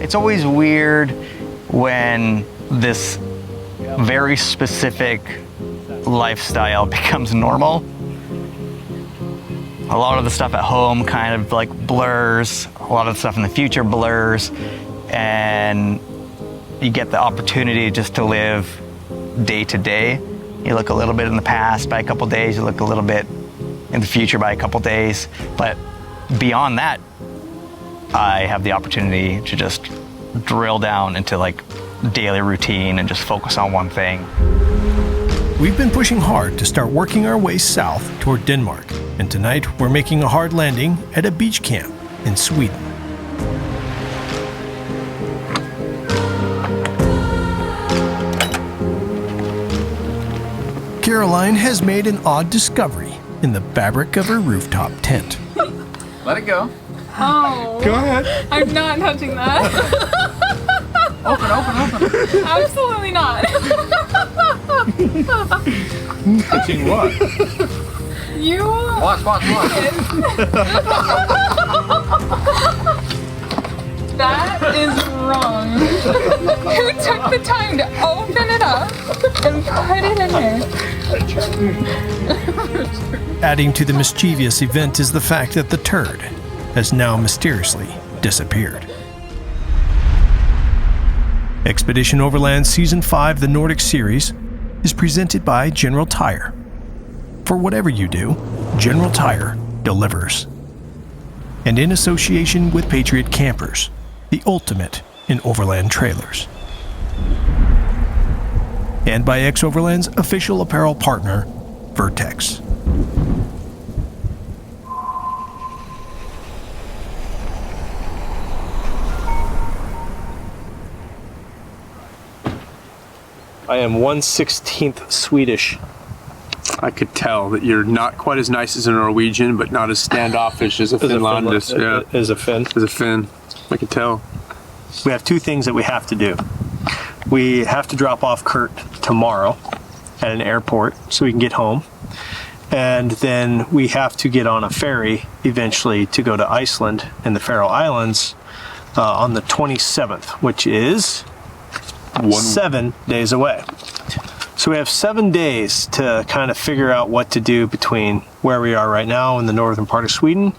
It's always weird when this very specific lifestyle becomes normal. A lot of the stuff at home kind of like blurs, a lot of the stuff in the future blurs, and you get the opportunity just to live day to day. You look a little bit in the past by a couple days, you look a little bit in the future by a couple days, but beyond that, I have the opportunity to just drill down into like daily routine and just focus on one thing. We've been pushing hard to start working our way south toward Denmark, and tonight we're making a hard landing at a beach camp in Sweden. Caroline has made an odd discovery in the fabric of her rooftop tent. Let it go. Oh. Go ahead. I'm not touching that. Open. Absolutely not. Touching what? You. Watch. That is wrong. Who took the time to open it up and put it in there? Adding to the mischievous event is the fact that the turd has now mysteriously disappeared. Expedition Overland Season 5, the Nordic series, is presented by General Tire. For whatever you do, General Tire delivers. And in association with Patriot Campers, the ultimate in overland trailers. And by X-Overland's official apparel partner, Vertex. I am 1/16 Swedish. I could tell that you're not quite as nice as a Norwegian, but not as standoffish as a Finlandist. Yeah, As a Finn. as a Finn. I could tell. We have two things that we have to do. We have to drop off Kurt tomorrow at an airport so we can get home. And then we have to get on a ferry eventually to go to Iceland and the Faroe Islands on the 27th, which is 7 days away. So we have 7 days to kind of figure out what to do between where we are right now in the northern part of Sweden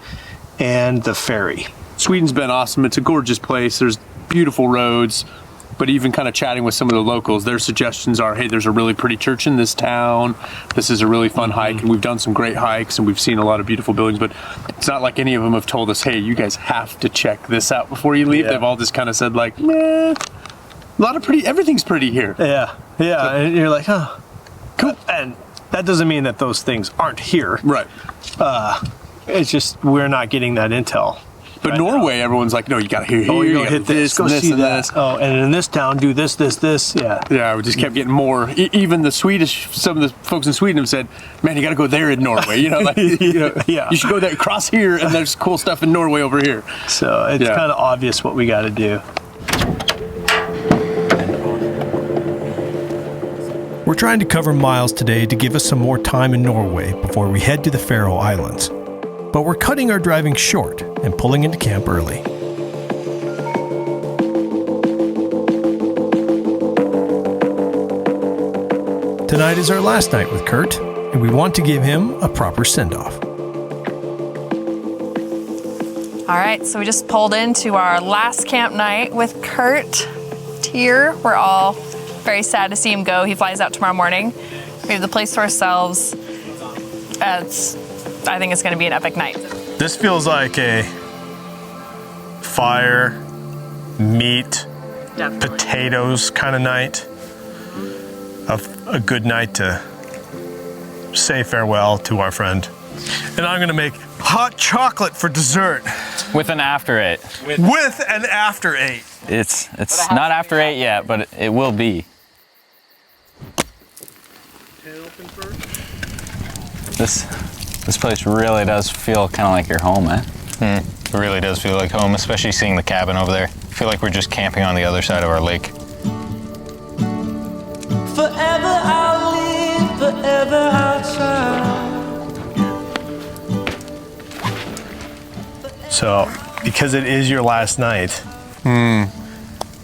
and the ferry. Sweden's been awesome. It's a gorgeous place. There's beautiful roads, but even kind of chatting with some of the locals, their suggestions are, hey, there's a really pretty church in this town. This is a really fun hike, and we've done some great hikes, and we've seen a lot of beautiful buildings, but it's not like any of them have told us, hey, you guys have to check this out before you leave. Yeah. They've all just kind of said like, nah, everything's pretty here. Yeah, and you're like, huh, cool. And that doesn't mean that those things aren't here. Right. It's just we're not getting that intel. But right Norway, everyone's like, no, you gotta hear here. Oh, you you're gotta gonna hit this, go and see and that. Oh, and in this town, do this. Yeah. Yeah, we just kept getting more. Even the Swedish, some of the folks in Sweden have said, man, you gotta go there in Norway. You know, like, Yeah. you should go there, cross here, and there's cool stuff in Norway over here. So it's kind of obvious what we got to do. We're trying to cover miles today to give us some more time in Norway before we head to the Faroe Islands. But we're cutting our driving short and pulling into camp early. Tonight is our last night with Kurt, and we want to give him a proper send-off. All right, so we just pulled into our last camp night with Kurt here. We're all very sad to see him go. He flies out tomorrow morning. We have the place to ourselves. I think it's going to be an epic night. This feels like a fire, meat, Definitely. potatoes kind of night. A good night to say farewell to our friend. And I'm going to make hot chocolate for dessert. With an after 8. With an after 8. It's not after 8 yet, but it will be. This place really does feel kind of like your home, eh? It really does feel like home, especially seeing the cabin over there. I feel like we're just camping on the other side of our lake. Forever I'll live, forever I'll try. So, because it is your last night,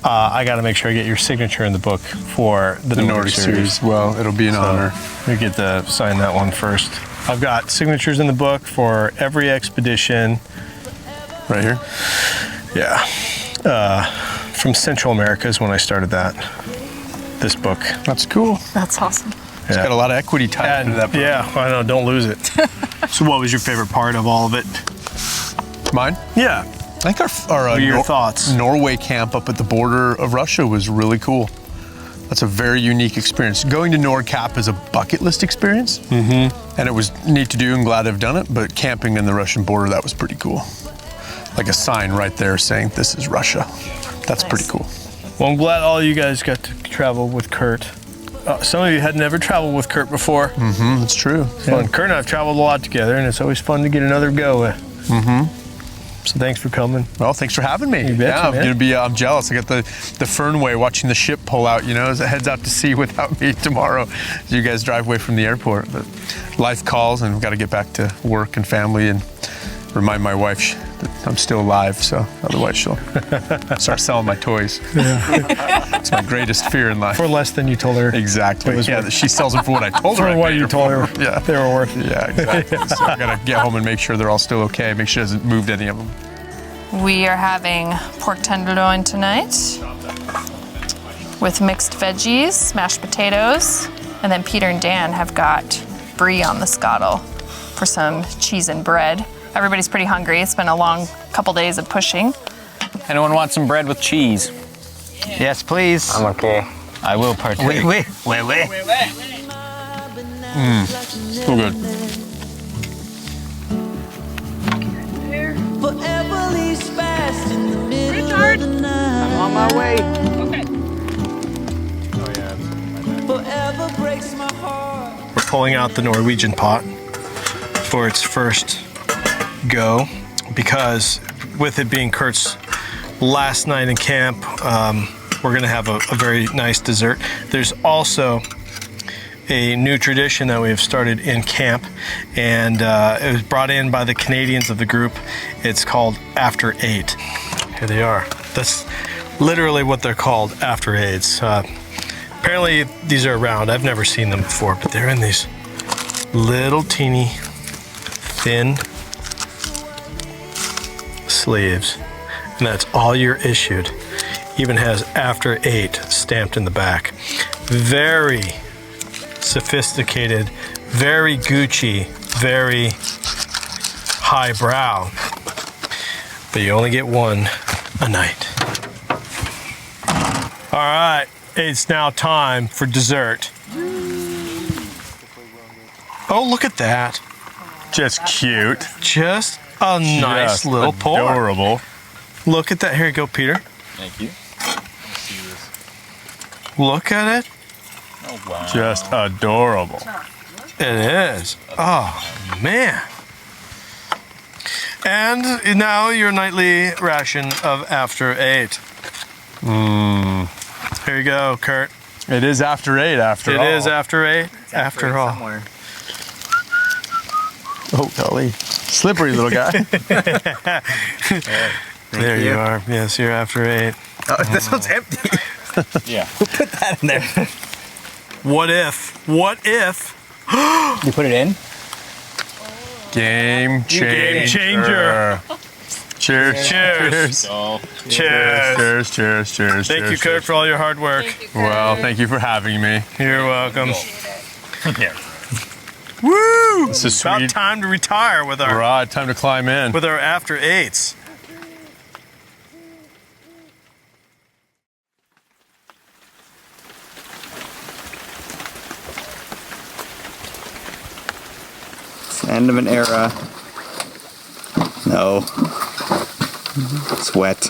I got to make sure I get your signature in the book for the Nordic series. Well, it'll be an honor. We get to sign that one first. I've got signatures in the book for every expedition. Right here? Yeah. From Central America is when I started this book. That's cool. That's awesome. It's got a lot of equity tied into that book. Yeah, I know, don't lose it. So what was your favorite part of all of it? Mine? Yeah. I think our your thoughts? Norway camp up at the border of Russia was really cool. That's a very unique experience. Going to NordCap is a bucket list experience, and it was neat to do and glad to have done it, but camping in the Russian border, that was pretty cool. Like a sign right there saying, this is Russia. That's pretty cool. Well, I'm glad all you guys got to travel with Kurt. Some of you had never traveled with Kurt before. That's true. Fun. Kurt and I have traveled a lot together, and it's always fun to get another go. So thanks for coming. Well, thanks for having me. You betcha, man. I'm jealous. I got the Fernway watching the ship pull out, as it heads out to sea without me tomorrow. You guys drive away from the airport. But life calls, and we've got to get back to work and family and remind my wife that I'm still alive, so otherwise she'll start selling my toys. It's my greatest fear in life. For less than you told her. Exactly. Yeah, she sells them for what I told her. For what you told her. Yeah. They were worth. Yeah, exactly. So I gotta get home and make sure they're all still okay. Make sure she hasn't moved any of them. We are having pork tenderloin tonight with mixed veggies, mashed potatoes, and then Peter and Dan have got brie on the scuttle for some cheese and bread. Everybody's pretty hungry. It's been a long couple days of pushing. Anyone want some bread with cheese? Yes, please. I'm okay. I will partake. Wait. So good. Forever leaves fast in the middle of the night. I'm on my way. Forever breaks my heart. We're pulling out the Norwegian pot for its first go, because with it being Kurt's last night in camp, we're gonna have a very nice dessert. There's also a new tradition that we have started in camp, and it was brought in by the Canadians of the group. It's called After 8. Here they are. That's literally what they're called, After 8s. Apparently these are around. I've never seen them before, but they're in these little teeny thin sleeves, and that's all you're issued. Even has After 8 stamped in the back. Very sophisticated, very Gucci, very highbrow, but you only get one a night. All right, it's now time for dessert. Oh, look at that. Just cute. Just a nice little pour. Adorable. Look at that. Here you go, Peter. Thank you. Look at it. Oh, wow. Just adorable. It is. Oh, man. And now your nightly ration of After 8. Here you go, Kurt. It is After 8 after all. It is After 8 after all. Somewhere. Oh, golly. Slippery little guy. There you are. Yes, you're After 8. Oh, this one's empty. Yeah. Put that in there. What if? You put it in? Game changer. Game changer. Cheers. Cheers. Oh. Cheers. Cheers. Thank you, Kurt, for all your hard work. Well, thank you for having me. You're welcome. Here. Woo! This is About sweet. time to retire with our Right, time to climb in. After 8s. It's the end of an era. No. It's wet.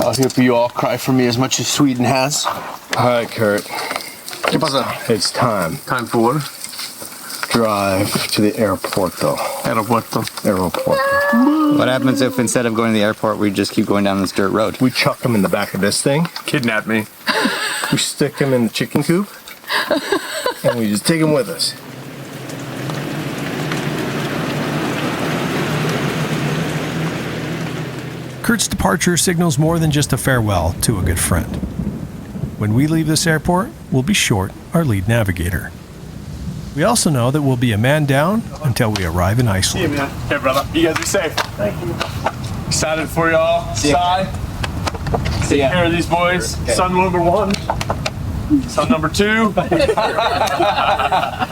I'll help you all cry for me as much as Sweden has. All right, Kurt. ¿Qué pasa? It's time. Time for Drive to the airporto. Aeropuerto. Airport. What happens if instead of going to the airport, we just keep going down this dirt road? We chuck him in the back of this thing. Kidnap me. We stick him in the chicken coop. And we just take him with us. Kurt's departure signals more than just a farewell to a good friend. When we leave this airport, we'll be short our lead navigator. We also know that we'll be a man down until we arrive in Iceland. See you, man. Hey, brother. You guys be safe. Thank you. Excited for y'all. See ya. Take care of these boys. Okay. Son number 1. Son number 2.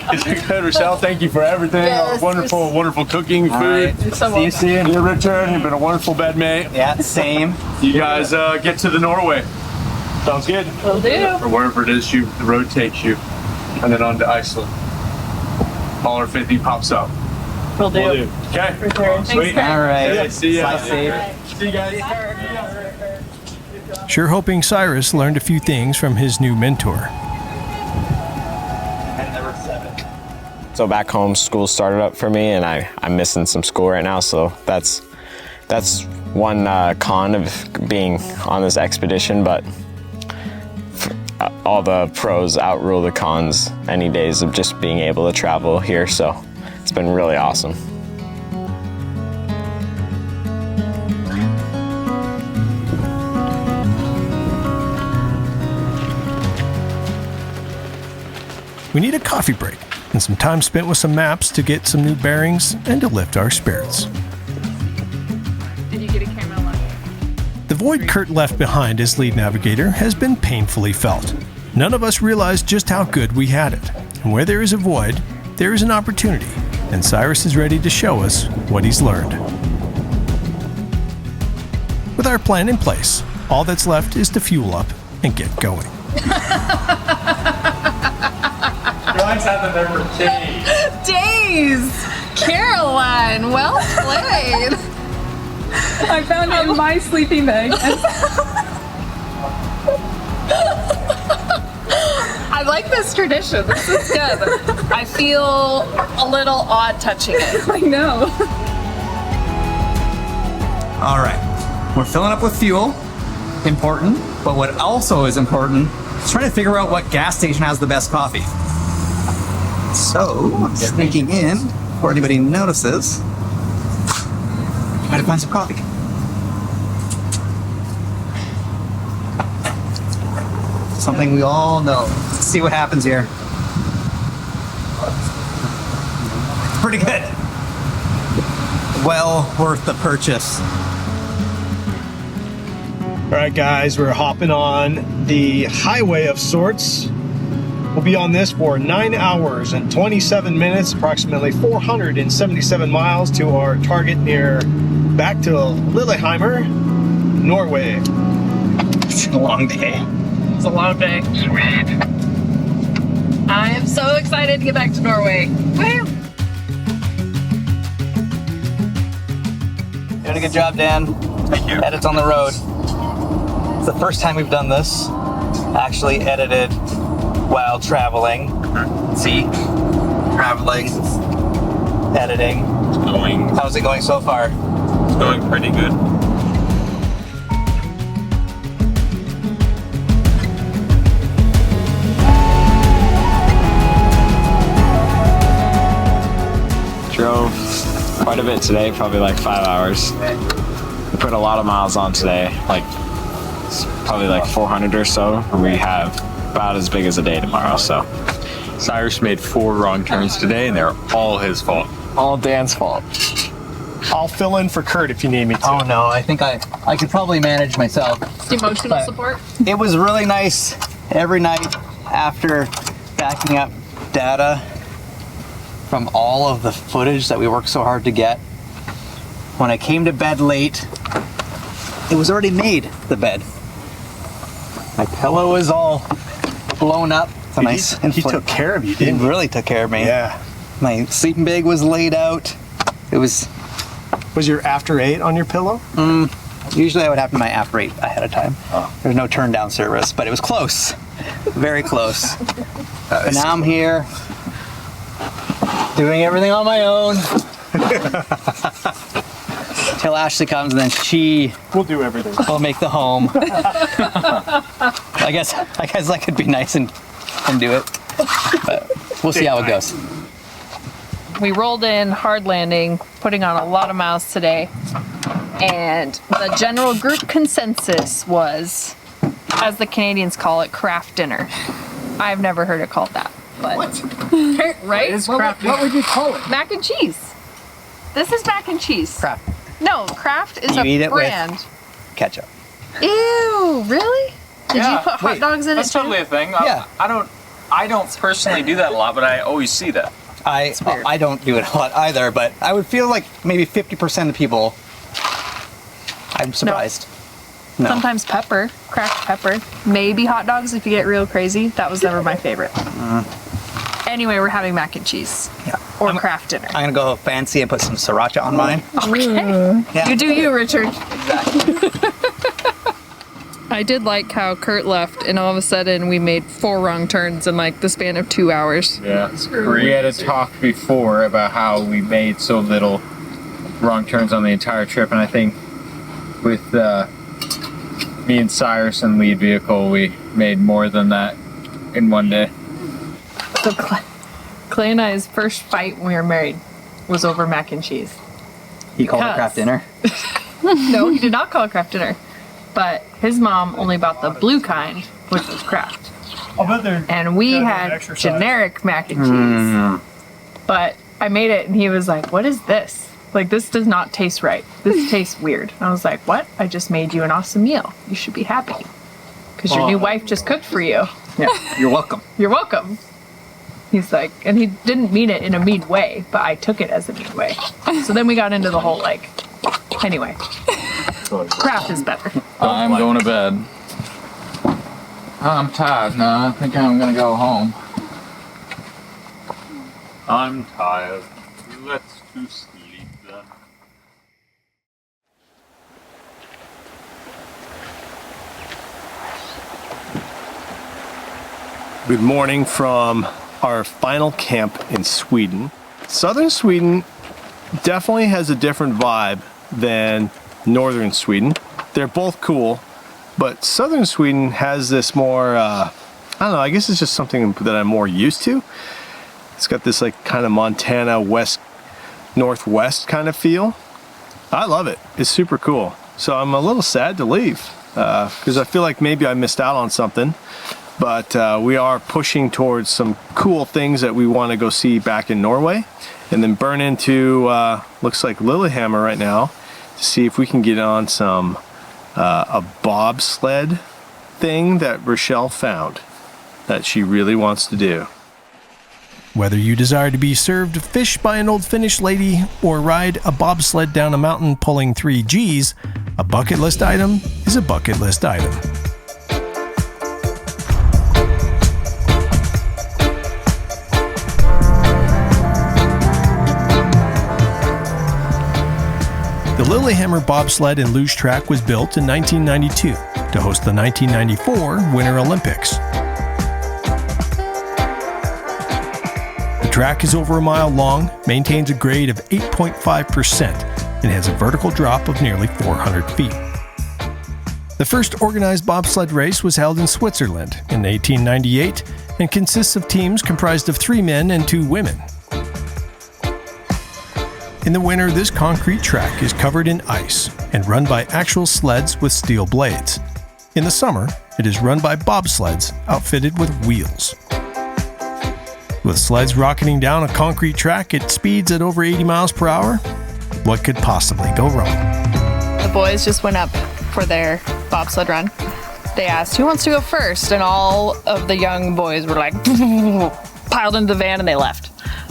It's been good, Rachelle. Thank you for everything. Yes, wonderful cooking, food. Right. See you soon. You're Richard. You've been a wonderful bedmate. Yeah, same. You guys get to the Norway. Sounds good. Will do. Or wherever it is the road takes you, and then on to Iceland. Holler if anything pops up. Will do. Okay. For sure. Sweet. Thanks, All right. Yeah, see ya. Fly safe. See you guys. Sure hoping Cyrus learned a few things from his new mentor. So back home, school started up for me, and I'm missing some school right now. So that's one con of being on this expedition. But all the pros outrule the cons any days of just being able to travel here. So it's been really awesome. We need a coffee break and some time spent with some maps to get some new bearings and to lift our spirits. Did you get a camera line? The void Kurt left behind as lead navigator has been painfully felt. None of us realized just how good we had it. And where there is a void, there is an opportunity. And Cyrus is ready to show us what he's learned. With our plan in place, all that's left is to fuel up and get going. Caroline had them there for days. Caroline, well played. I found it in my sleeping bag. I like this tradition. This is good. I feel a little odd touching it. I know. All right. We're filling up with fuel. Important. But what also is important is trying to figure out what gas station has the best coffee. So, I'm sneaking in before anybody notices. Try to find some coffee. Something we all know. Let's see what happens here. Pretty good. Well worth the purchase. All right, guys, we're hopping on the highway of sorts. We'll be on this for 9 hours and 27 minutes, approximately 477 miles to our target back to Lillehammer, Norway. It's a long day. It's a long day. Sweet. I am so excited to get back to Norway. Woo! Doing a good job, Dan. Thank you. Edits on the road. It's the first time we've done this. Actually edited while traveling. See? Traveling. Editing. It's going. How's it going so far? It's going pretty good. Drove quite a bit today, probably like 5 hours. We put a lot of miles on today, probably like 400 or so. We have about as big as a day tomorrow, so. Cyrus made 4 wrong turns today, and they're all his fault. All Dan's fault. I'll fill in for Kurt if you need me to. Oh no, I think I could probably manage myself. Emotional support. It was really nice every night after backing up data from all of the footage that we worked so hard to get. When I came to bed late, it was already made, the bed. My pillow was all blown up. He took care of you, didn't he? He really took care of me. Yeah. My sleeping bag was laid out. It was... Was your after 8 on your pillow? Usually I would have my after 8 ahead of time. Oh. There's no turn down service, but it was close. Very close. But now I'm here, doing everything on my own. Till Ashley comes, and then she We'll do everything. will make the home. I guess I could be nice and do it, but we'll see how it goes. We rolled in hard landing, putting on a lot of miles today. And the general group consensus was, as the Canadians call it, craft dinner. I've never heard it called that. But what? Right? What would you call it? Mac and cheese. This is mac and cheese. Kraft. No, Kraft is You eat a it with- brand. Ketchup. Ew, really? Did you put hot dogs in That's it too? totally a thing. Yeah. I don't personally do that a lot, but I always see that. I don't do it a lot either, but I would feel like maybe 50% of people. I'm surprised. No. Sometimes pepper, cracked pepper. Maybe hot dogs if you get real crazy. That was never my favorite. Anyway, we're having mac and cheese. Yeah. Or craft dinner. I'm gonna go fancy and put some sriracha on mine. Okay. Yeah. You do you, Richard. Exactly. I did like how Kurt left and all of a sudden we made 4 wrong turns in like the span of 2 hours. Yeah. We had a talk before about how we made so little wrong turns on the entire trip, and I think with me and Cyrus and lead vehicle, we made more than that in one day. So Clay and I's first fight when we were married was over mac and cheese. He called it craft dinner. No, he did not call it craft dinner. But his mom only bought the blue kind, which was craft. And we had generic mac and cheese. But I made it and he was like, what is this? Like, this does not taste right. This tastes weird. And I was like, what? I just made you an awesome meal. You should be happy. Because your new wife just cooked for you. Yeah, you're welcome. You're welcome. He's like, and he didn't mean it in a mean way, but I took it as a mean way. So then we got into the whole like, anyway. Craft is better. I'm going to bed. I'm tired now. I think I'm going to go home. I'm tired. Let's do sleep then. Good morning from our final camp in Sweden. Southern Sweden definitely has a different vibe than northern Sweden. They're both cool, but southern Sweden has this more, I don't know, I guess it's just something that I'm more used to. It's got this like kind of Montana west, northwest kind of feel. I love it. It's super cool. So I'm a little sad to leave because I feel like maybe I missed out on something. But we are pushing towards some cool things that we want to go see back in Norway, and then burn into looks like Lillehammer right now to see if we can get on some a bobsled thing that Rachelle found that she really wants to do. Whether you desire to be served fish by an old Finnish lady or ride a bobsled down a mountain pulling 3 Gs, a bucket list item is a bucket list item. The Lillehammer Bobsled and Luge Track was built in 1992 to host the 1994 Winter Olympics. The track is over a mile long, maintains a grade of 8.5%, and has a vertical drop of nearly 400 feet. The first organized bobsled race was held in Switzerland in 1898 and consists of teams comprised of 3 men and 2 women. In the winter, this concrete track is covered in ice and run by actual sleds with steel blades. In the summer, it is run by bobsleds outfitted with wheels. With sleds rocketing down a concrete track at speeds at over 80 miles per hour, what could possibly go wrong? The boys just went up for their bobsled run. They asked, who wants to go first? And all of the young boys were like, piled into the van and they left.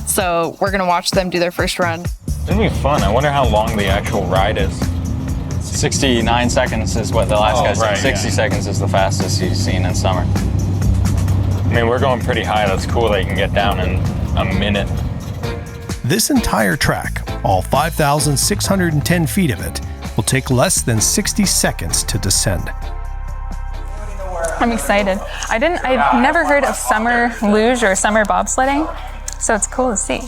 So we're gonna watch them do their first run. It's gonna be fun. I wonder how long the actual ride is. 69 seconds is what the last guy said. 60 seconds is the fastest he's seen in summer. I mean, we're going pretty high. That's cool that you can get down in a minute. This entire track, all 5,610 feet of it, will take less than 60 seconds to descend. I'm excited. I've never heard of summer luge or summer bobsledding, so it's cool to see.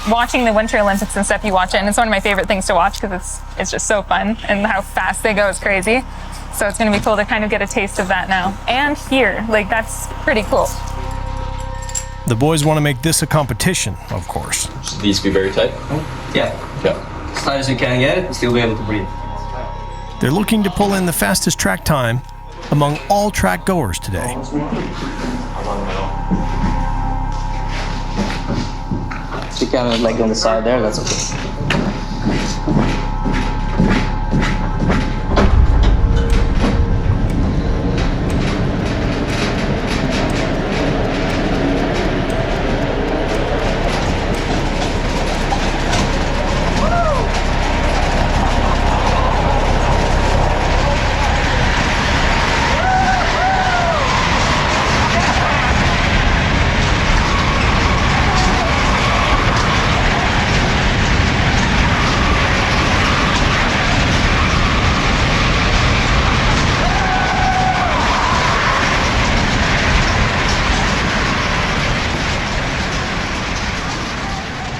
Watching the Winter Olympics and stuff, you watch it, and it's one of my favorite things to watch because it's just so fun, and how fast they go is crazy. So it's going to be cool to kind of get a taste of that now. And here, like, that's pretty cool. The boys want to make this a competition, of course. Should these be very tight? Yeah. Yeah. As tight as you can get it and still be able to breathe. They're looking to pull in the fastest track time among all track goers today. So you kind of like on the side there, that's okay.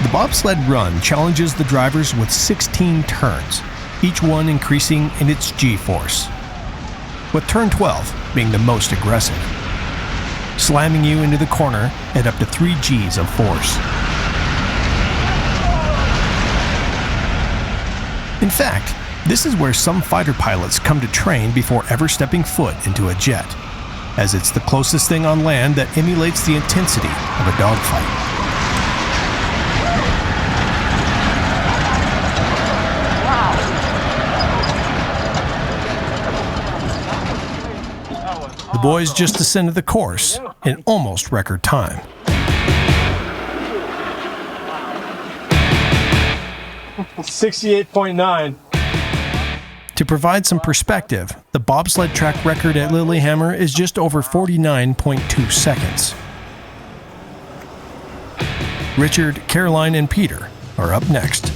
The bobsled run challenges the drivers with 16 turns, each one increasing in its G-force, with turn 12 being the most aggressive, slamming you into the corner at up to 3 Gs of force. In fact, this is where some fighter pilots come to train before ever stepping foot into a jet, as it's the closest thing on land that emulates the intensity of a dogfight. The boys just descended the course in almost record time. $68.9. To provide some perspective, the bobsled track record at Lillehammer is just over 49.2 seconds. Richard, Caroline, and Peter are up next.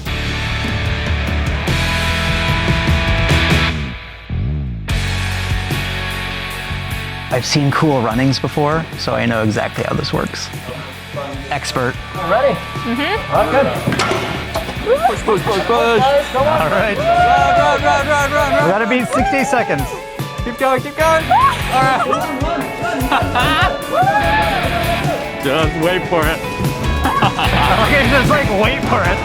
I've seen cool runnings before, so I know exactly how this works. Expert. Ready? Mm-hmm. Good. Push, push, push, push. All right. Run. We gotta beat 60 seconds. Keep going, keep going. All right. Just wait for it. Okay, just like wait for it.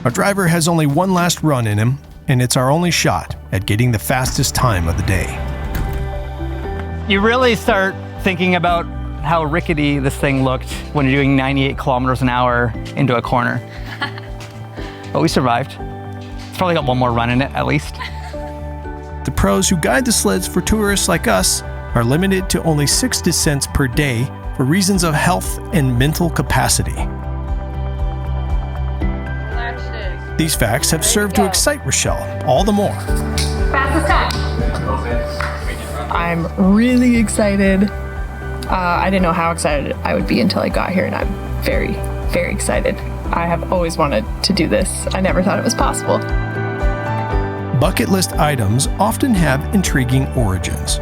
Our driver has only one last run in him, and it's our only shot at getting the fastest time of the day. You really start thinking about how rickety this thing looked when you're doing 98 kilometers an hour into a corner. But we survived. It's probably got one more run in it, at least. The pros who guide the sleds for tourists like us are limited to only 6 descents per day for reasons of health and mental capacity. These facts have served to excite Rachelle all the more. Fastest time. I'm really excited. I didn't know how excited I would be until I got here, and I'm very, very excited. I have always wanted to do this. I never thought it was possible. Bucket list items often have intriguing origins.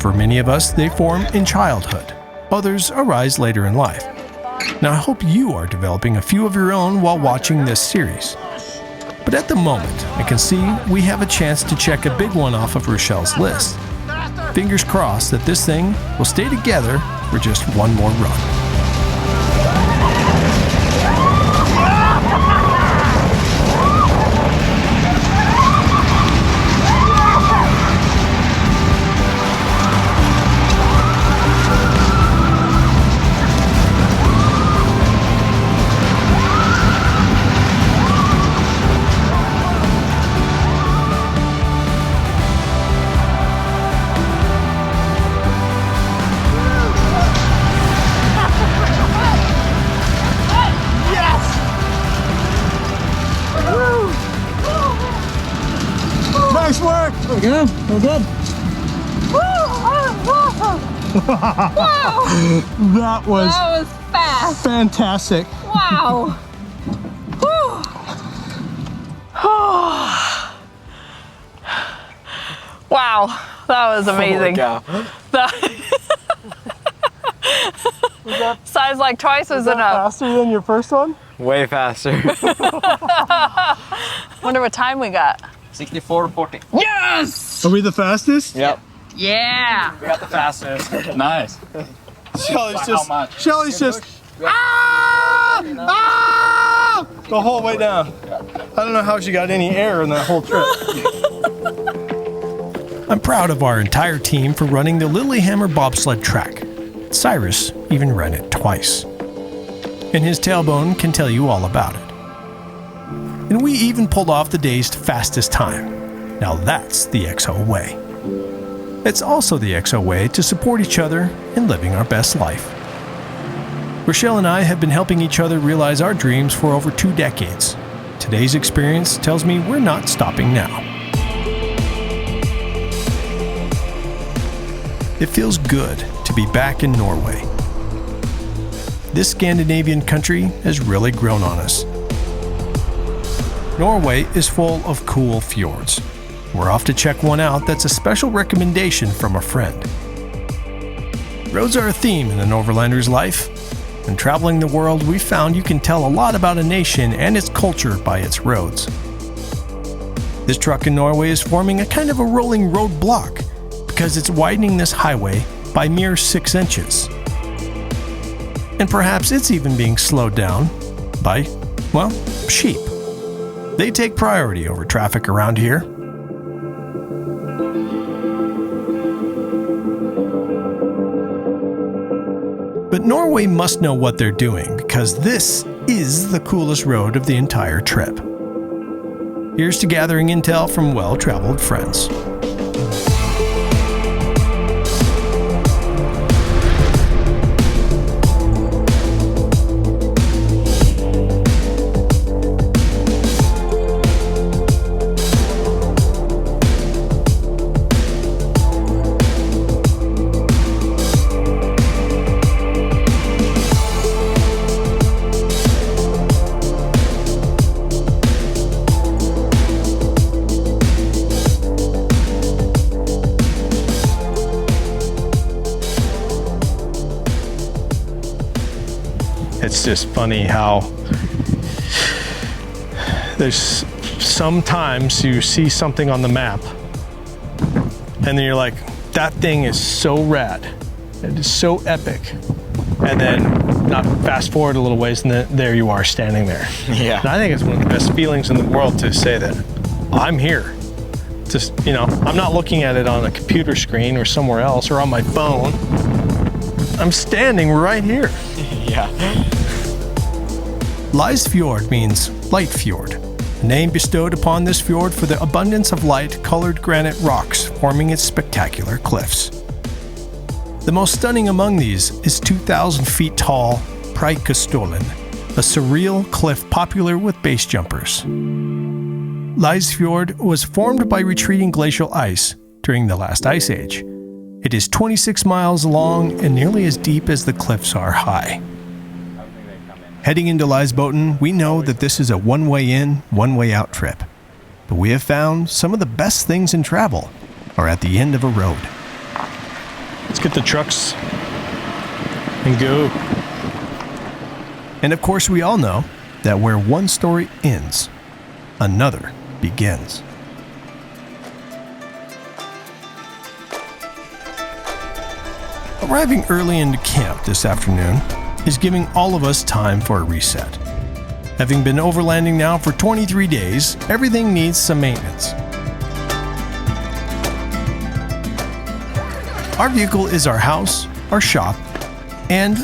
For many of us, they form in childhood. Others arise later in life. Now, I hope you are developing a few of your own while watching this series. But at the moment, I can see we have a chance to check a big one off of Rachelle's list. Fingers crossed that this thing will stay together for just one more run. Nice work! We're good. We're good. Wow! That was fast. fantastic. Wow. Wow, that was amazing. Size like twice was enough. Faster than your first one? Way faster. Wonder what time we got. 64:40. Yes! Are we the fastest? Yep. Yeah. We got the fastest. Nice. Shelly's just the whole way down. I don't know how she got any air in that whole trip. I'm proud of our entire team for running the Lilyhammer bobsled track. Cyrus even ran it twice. And his tailbone can tell you all about it. And we even pulled off the day's fastest time. Now that's the XO way. It's also the XO way to support each other in living our best life. Rachelle and I have been helping each other realize our dreams for over 2 decades. Today's experience tells me we're not stopping now. It feels good to be back in Norway. This Scandinavian country has really grown on us. Norway is full of cool fjords. We're off to check one out that's a special recommendation from a friend. Roads are a theme in an Overlander's life. When traveling the world, we found you can tell a lot about a nation and its culture by its roads. This truck in Norway is forming a kind of a rolling road block because it's widening this highway by mere 6 inches. And perhaps it's even being slowed down by, well, sheep. They take priority over traffic around here. But Norway must know what they're doing because this is the coolest road of the entire trip. Here's to gathering intel from well-traveled friends. It's just funny how there's sometimes you see something on the map and then you're like, that thing is so rad. It is so epic. And then not fast forward a little ways and then there you are standing there. Yeah. And I think it's one of the best feelings in the world to say that I'm here. Just, you know, I'm not looking at it on a computer screen or somewhere else or on my phone. I'm standing right here. Yeah. Leisfjord means light fjord, a name bestowed upon this fjord for the abundance of light-colored granite rocks forming its spectacular cliffs. The most stunning among these is 2,000 feet tall Preikestolen, a surreal cliff popular with base jumpers. Leisfjord was formed by retreating glacial ice during the last ice age. It is 26 miles long and nearly as deep as the cliffs are high. Heading into Leisboten, we know that this is a one-way in, one-way out trip. But we have found some of the best things in travel are at the end of a road. Let's get the trucks and go. And of course, we all know that where one story ends, another begins. Arriving early into camp this afternoon is giving all of us time for a reset. Having been overlanding now for 23 days, everything needs some maintenance. Our vehicle is our house, our shop, and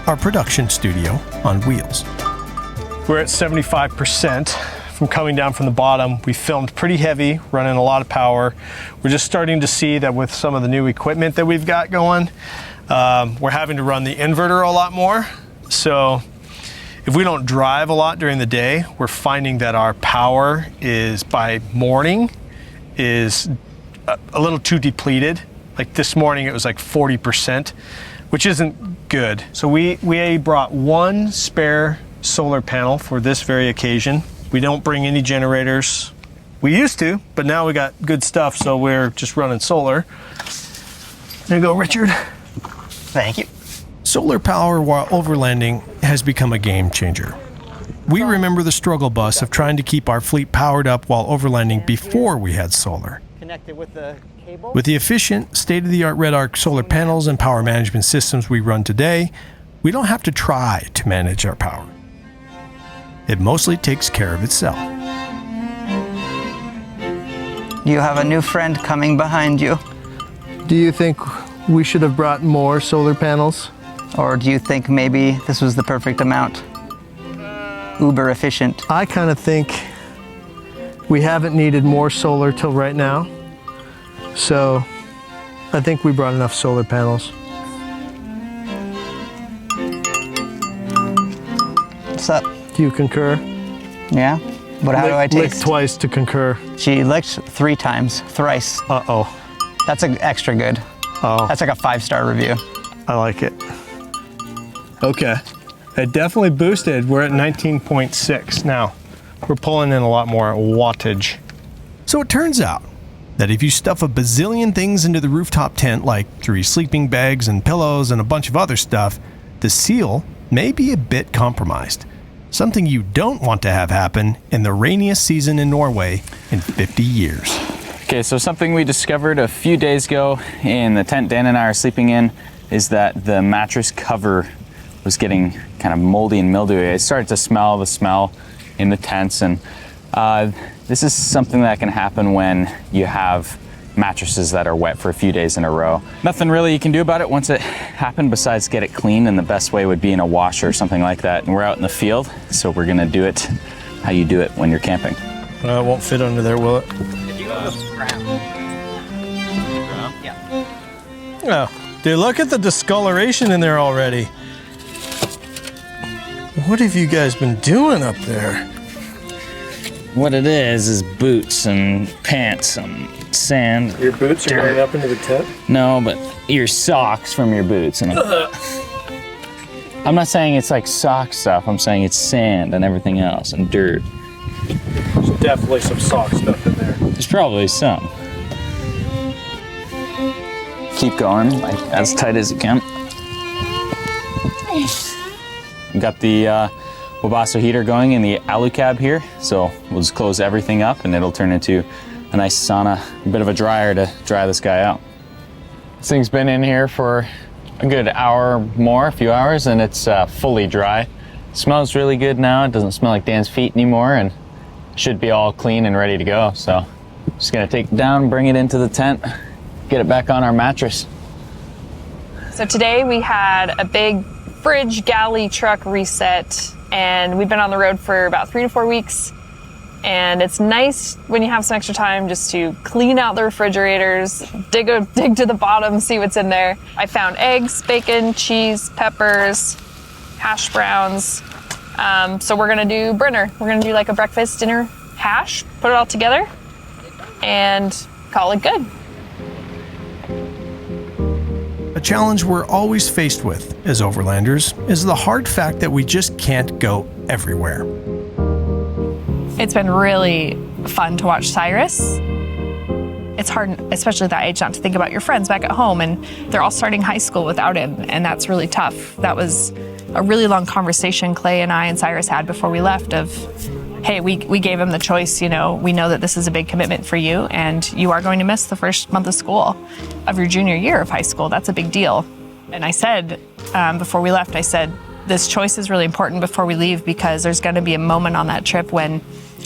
our production studio on wheels. We're at 75% from coming down from the bottom. We filmed pretty heavy, running a lot of power. We're just starting to see that with some of the new equipment that we've got going, we're having to run the inverter a lot more. So if we don't drive a lot during the day, we're finding that our power is by morning is a little too depleted Like this morning it was like 40%, which isn't good. So we brought one spare solar panel for this very occasion. We don't bring any generators. We used to, but now we got good stuff, so we're just running solar. There you go, Richard. Thank you. Solar power while overlanding has become a game changer. We remember the struggle bus of trying to keep our fleet powered up while overlanding before we had solar. Connected with the cable. With the efficient, state-of-the-art Red Arc solar panels and power management systems we run today, we don't have to try to manage our power. It mostly takes care of itself. You have a new friend coming behind you. Do you think we should have brought more solar panels? Or do you think maybe this was the perfect amount? Uber efficient. I kind of think we haven't needed more solar till right now. So I think we brought enough solar panels. What's up? Do you concur? Yeah? But how do I taste? Lick twice to concur. She licked 3 times, thrice. Uh-oh. That's extra good. Oh. That's like a 5-star review. I like it. Okay. It definitely boosted. We're at 19.6 now. We're pulling in a lot more wattage. So it turns out that if you stuff a bazillion things into the rooftop tent, like 3 sleeping bags and pillows and a bunch of other stuff, the seal may be a bit compromised. Something you don't want to have happen in the rainiest season in Norway in 50 years. Okay, so something we discovered a few days ago in the tent Dan and I are sleeping in is that the mattress cover was getting kind of moldy and mildewy. I started to smell the smell in the tents, and this is something that can happen when you have mattresses that are wet for a few days in a row. Nothing really you can do about it once it happened besides get it clean, and the best way would be in a washer or something like that. And we're out in the field, so we're gonna do it how you do it when you're camping. It won't fit under there, will it? If you go to the ground. Yeah. Oh, dude, look at the discoloration in there already. What have you guys been doing up there? What it is boots and pants and sand. Your boots are going up into the tent? No, but your socks from your boots. And I'm not saying it's like sock stuff. I'm saying it's sand and everything else and dirt. There's definitely some sock stuff in there. There's probably some. Keep going, like as tight as you can. We got the Wabasso heater going in the alu cab here, so we'll just close everything up and it'll turn into a nice sauna, a bit of a dryer to dry this guy out. This thing's been in here for a good hour more, a few hours, and it's fully dry. It smells really good now. It doesn't smell like Dan's feet anymore, and should be all clean and ready to go. So just gonna take it down, bring it into the tent, get it back on our mattress. So today we had a big fridge galley truck reset, and we've been on the road for about 3 to 4 weeks. And it's nice when you have some extra time just to clean out the refrigerators, dig to the bottom, see what's in there. I found eggs, bacon, cheese, peppers, hash browns. So we're gonna do Brenner. We're gonna do like a breakfast, dinner, hash, put it all together, and call it good. A challenge we're always faced with as overlanders is the hard fact that we just can't go everywhere. It's been really fun to watch Cyrus. It's hard, especially at that age, not to think about your friends back at home, and they're all starting high school without him, and that's really tough. That was a really long conversation Clay and I and Cyrus had before we left of, hey, we gave him the choice, you know, we know that this is a big commitment for you, and you are going to miss the first month of school of your junior year of high school. That's a big deal. And I said, before we left, I said, this choice is really important before we leave, because there's gonna be a moment on that trip when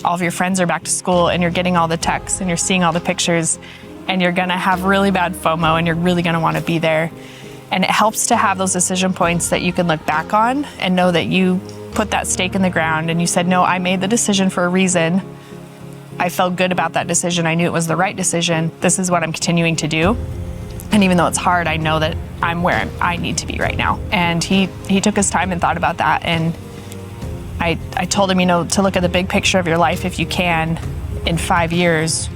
all of your friends are back to school and you're getting all the texts and you're seeing all the pictures, and you're gonna have really bad FOMO, and you're really gonna wanna be there. And it helps to have those decision points that you can look back on and know that you put that stake in the ground and you said, no, I made the decision for a reason. I felt good about that decision. I knew it was the right decision. This is what I'm continuing to do. And even though it's hard, I know that I'm where I need to be right now. And he took his time and thought about that. And I told him, you know, to look at the big picture of your life if you can. In 5 years,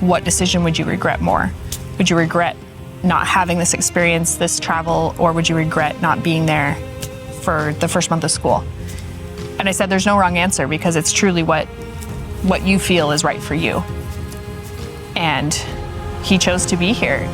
what decision would you regret more? Would you regret not having this experience, this travel, or would you regret not being there for the first month of school? And I said, there's no wrong answer because it's truly what you feel is right for you. And he chose to be here.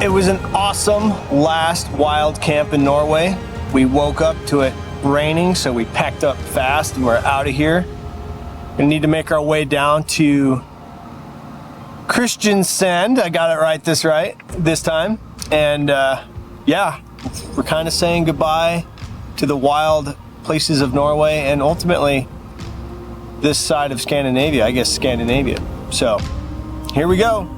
It was an awesome last wild camp in Norway. We woke up to it raining, so we packed up fast and we're out of here. We need to make our way down to Kristiansand. I got it right this time. And yeah, we're kind of saying goodbye to the wild places of Norway and ultimately this side of Scandinavia, I guess Scandinavia. So here we go.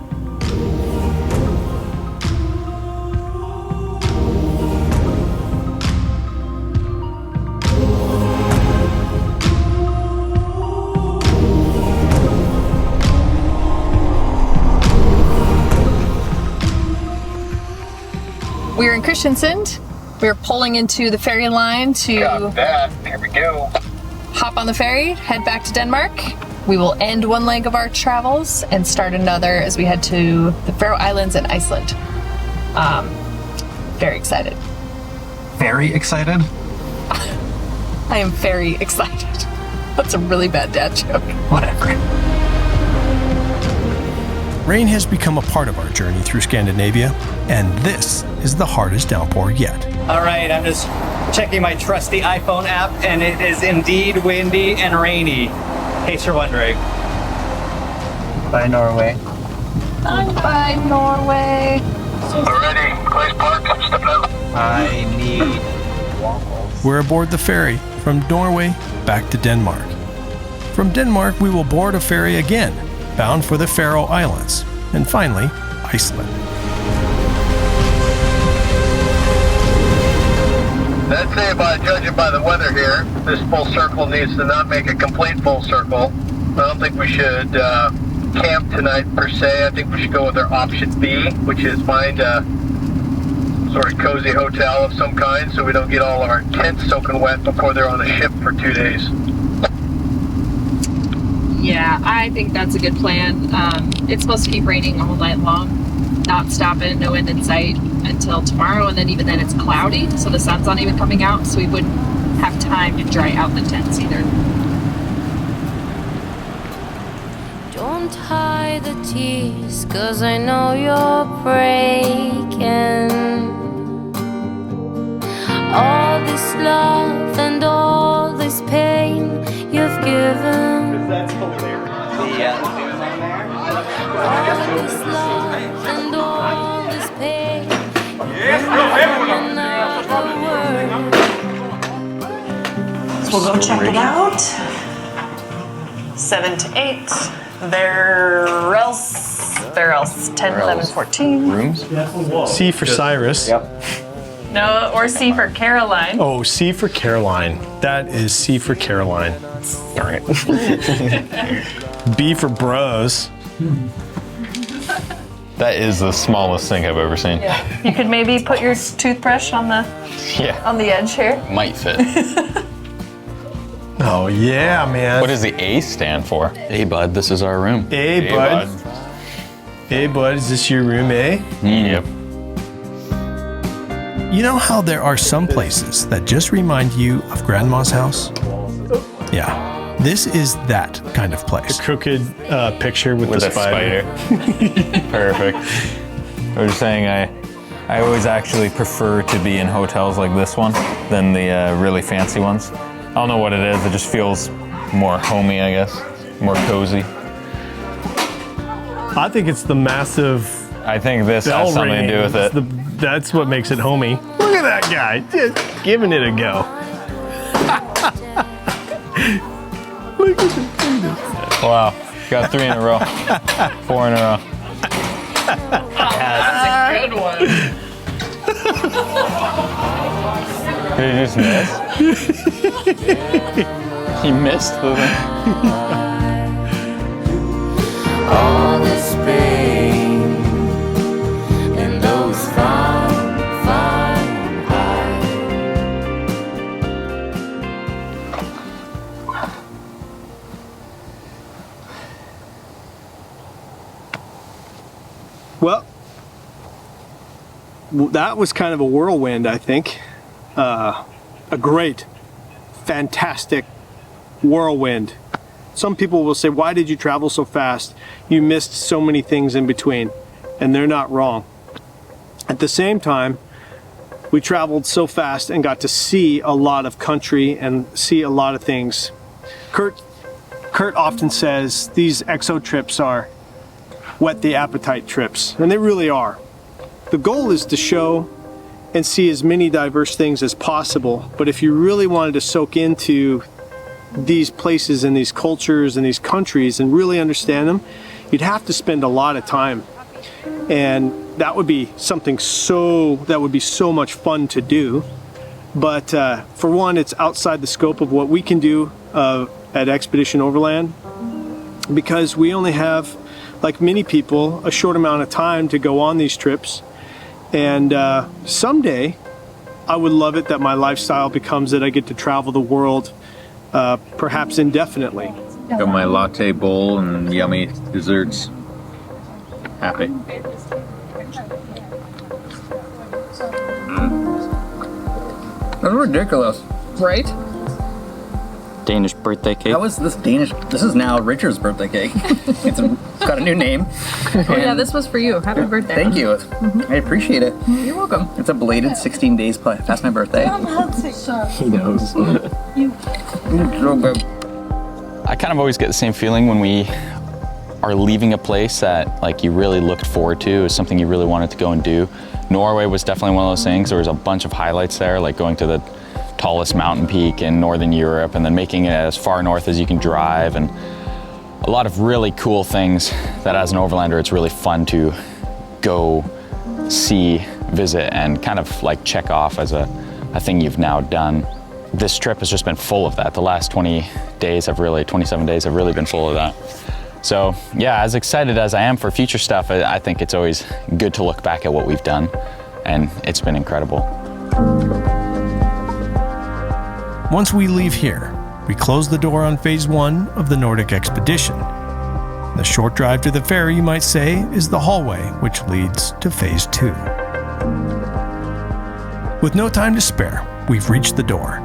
We're in Kristiansand. We're pulling into the ferry line to Here we go. hop on the ferry, head back to Denmark. We will end one leg of our travels and start another as we head to the Faroe Islands and Iceland. Very excited. Very excited? I am very excited. That's a really bad dad joke. Whatever. Rain has become a part of our journey through Scandinavia, and this is the hardest downpour yet. All right, I'm just checking my trusty iPhone app, and it is indeed windy and rainy, in case you're wondering. Bye, Norway. Bye, Norway. Alrighty, Clays Park, I'm stepping out. I need waffles. We're aboard the ferry from Norway back to Denmark. From Denmark, we will board a ferry again, bound for the Faroe Islands, and finally, Iceland. I'd say by judging by the weather here, this full circle needs to not make a complete full circle. I don't think we should camp tonight per se. I think we should go with our option B, which is find a sort of cozy hotel of some kind so we don't get all of our tents soaking wet before they're on the ship for 2 days. Yeah, I think that's a good plan. It's supposed to keep raining all night long, not stopping, no end in sight until tomorrow, and then even then it's cloudy, so the sun's not even coming out, so we wouldn't have time to dry out the tents either. Don't hide the tears, 'cause I know you're breaking. All this love and all this pain you've given. That's hilarious. All this love and all this pain. So we'll go check it out. 7 to 8. They're else 10, 11, 14. Rooms? C for Cyrus. Yep. No, or C for Caroline. Oh, C for Caroline. That is C for Caroline. All right. B for Bros. That is the smallest sink I've ever seen. Yeah. You could maybe put your toothbrush on the edge here. Might fit. Oh yeah, man. What does the A stand for? Hey, bud, this is our room. Hey, bud. Hey, bud, is this your room, eh? Yep. You know how there are some places that just remind you of Grandma's house? Yeah, this is that kind of place. The crooked picture with the spider. Perfect. I was saying I always actually prefer to be in hotels like this one than the really fancy ones. I don't know what it is, it just feels more homey, I guess, more cozy. I think it's the massive I think this has something to do with it. That's what makes it homey. Look at that guy, just giving it a go. Look at this. Wow, got 3 in a row, 4 in a row. That's a good one. Did you just miss? He missed the thing. All this pain and those fine eyes. Well, that was kind of a whirlwind, I think. A great, fantastic whirlwind. Some people will say, why did you travel so fast? You missed so many things in between. And they're not wrong. At the same time, we traveled so fast and got to see a lot of country and see a lot of things. Kurt often says these exo trips are whet the appetite trips, and they really are. The goal is to show and see as many diverse things as possible, but if you really wanted to soak into these places and these cultures and these countries and really understand them, you'd have to spend a lot of time. And that would be something that would be so much fun to do. But for one, it's outside the scope of what we can do at Expedition Overland, because we only have, like many people, a short amount of time to go on these trips. And someday I would love it that my lifestyle becomes that I get to travel the world, perhaps indefinitely. Got my latte bowl and yummy desserts. Happy. That's ridiculous. Right? Danish birthday cake. How is this Danish? This is now Richard's birthday cake. It's got a new name. Oh yeah, this was for you. Happy birthday. Thank you. I appreciate it. You're welcome. It's a belated 16 days past my birthday. He knows. So good. I kind of always get the same feeling when we are leaving a place that like you really looked forward to, is something you really wanted to go and do. Norway was definitely one of those things. There was a bunch of highlights there, like going to the tallest mountain peak in Northern Europe and then making it as far north as you can drive, and a lot of really cool things that as an overlander it's really fun to go see, visit, and kind of like check off as a thing you've now done. This trip has just been full of that. The last 27 days have really been full of that. So yeah, as excited as I am for future stuff, I think it's always good to look back at what we've done, and it's been incredible. Once we leave here, we close the door on Phase 1 of the Nordic expedition. The short drive to the ferry, you might say, is the hallway which leads to Phase 2. With no time to spare, we've reached the door.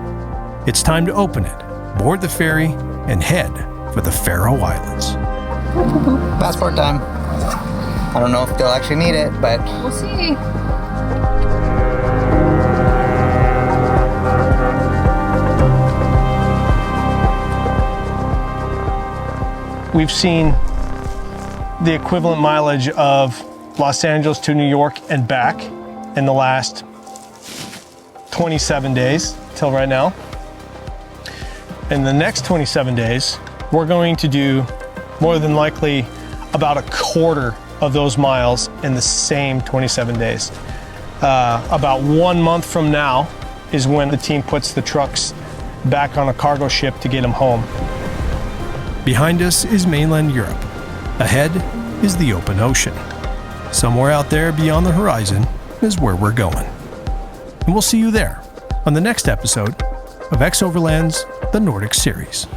It's time to open it, board the ferry, and head for the Faroe Islands. Passport time. I don't know if they'll actually need it, but We'll see. We've seen the equivalent mileage of Los Angeles to New York and back in the last 27 days till right now. In the next 27 days, we're going to do more than likely about a quarter of those miles in the same 27 days. About 1 month from now is when the team puts the trucks back on a cargo ship to get them home. Behind us is mainland Europe. Ahead is the open ocean. Somewhere out there beyond the horizon is where we're going. And we'll see you there on the next episode of X Overland's The Nordic Series.